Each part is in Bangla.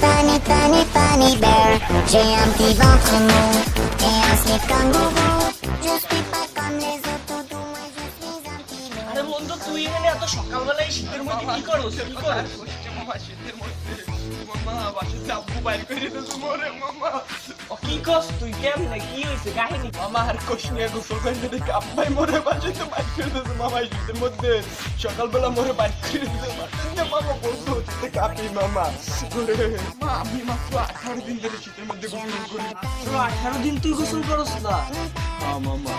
funny, funny, funny bear. J'ai un petit ventre mou et un slip kangourou. Je suis pas comme les autres doudous, moi je suis un petit loup. আরে বন্ধু তুই এখানে এত সকালবেলায় শীতের মধ্যে কি করছিস কি করছিস মামা শীতের মধ্যে মামা বাসাতে আব্বু বাইর করে দিয়েছে মোরে মামা। ও কি করছ তুই কেমনে কি হইছে কাহিনী মামা আর কোশ নিয়ে গোসল করে দেখে আব্বাই মোরে বাসাতে বাইর করে দিয়েছে মামা শীতের মধ্যে সকালবেলা মোরে বাইর করে দিয়েছে মামা বলতো হচ্ছে কাপি মামা মা আমি মাত্র 18 দিন ধরে শীতের মধ্যে গোসল করি। তোর 18 দিন তুই গোসল করছ না হ্যাঁ মামা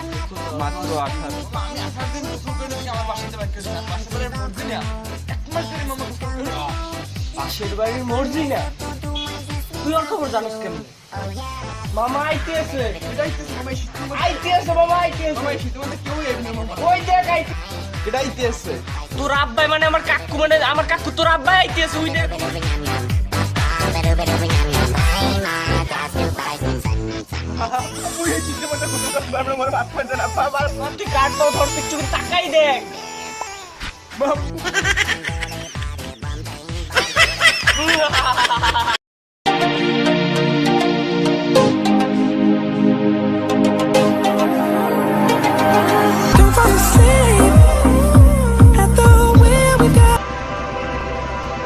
মাত্র 18। আমি 18 দিন গোসল করে দেখি আমার বাসাতে বাইর করে দিয়েছে বাসাতে মরজি না 1 মাস ধরে মামা গোসল করে পাশের বাড়ির মর্জি না তুই ওর খবর জানিস কেমনে মামা আইতেছে মামা শীতের মধ্যে আইতেছে মামা আইতেছে মামা শীতের মধ্যে কেউ এবে না মামা। ওই দেখ আইতে এটা আইতেছে তোর আব্বাই মানে আমার কাকু তোর আব্বাই আইতেছে ওই দেখ ওই শীতের মধ্যে গোসল করতে আমরা মোরে ভাত খাইতে না বাবা তুই কাটটাও ধরতে একটু তাকাই দেখ Don't fall asleep at the wheel we got.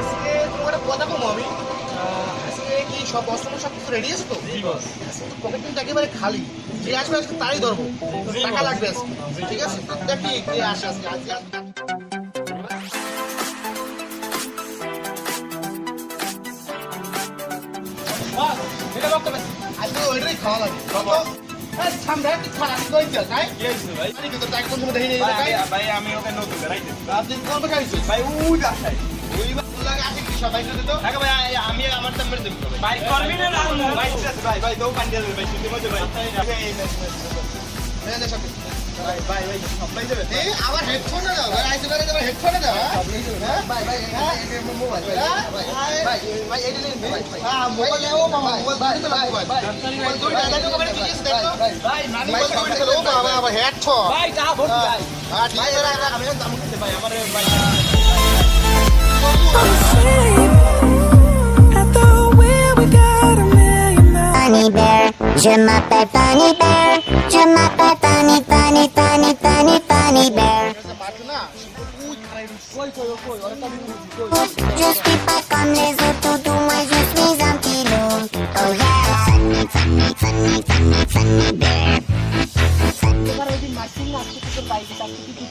আজকে তোমার একটা কথা কম আমি আজকে কি সব অস্ত্র সব কিছু রেডি আছে তো পকেট কিন্তু একেবারে খালি যে আসবে আজকে তারই ধরবো টাকা লাগবে আজকে ঠিক আছে দেখি কে আসে আজকে আজকে এটা বক্তব্য আজকে ওইটাই খাওয়া লাগে ঠান্ডা একটু খাওয়া লাগে কই চল তাই কি হইছে ভাই আরে কিন্তু টাকা কোন সময় দেখি নেই তাই ভাই আমি ওকে নতুন রাইতে আপনি কোন খাইছো ভাই ওই আসাই ওই লাগে আছে কি সবাই যদি তো টাকা ভাই আমি আমার নাম্বার দেব ভাই ভাই করবি না না ভাই ভাই ভাই দোকান দিয়ে ভাই শুনতে মধ্যে ভাই মেনে সব ভাই ভাই ভাই সবাই দেবে এই আবার হেডফোন না দাও আইতে পারে তোমার হেডফোন না দাও হ্যাঁ ভাই ভাই এই মোবাইল ভাই ভাই এই দিন মোবাইল হ্যাঁ মোবাইল ও মামা মোবাইল দিতে লাগবে ভাই মোবাইল দুই ডায়লগ করে কি আছে দেখো ভাই মোবাইল দুই লো বাবা আবার হেডফোন ভাই তা ভর্তি ভাই হ্যাঁ ঠিক আছে আমি দাম করতে ভাই আমার ভাই Fall asleep at the wheel we got a million miles. Funny bear, je m'appelle Funny Bear. Je m'appelle Funny, Funny, Funny, Funny, Funny Bear. মাঠে না ওই খারাই Je suis pas comme les autres doudous, moi je suis un petit loup. Oh yeah, funny, funny, funny, funny, funny bear. এবার ওই দিন মাসিং না আজকে তোর বাইকে চাকরি কি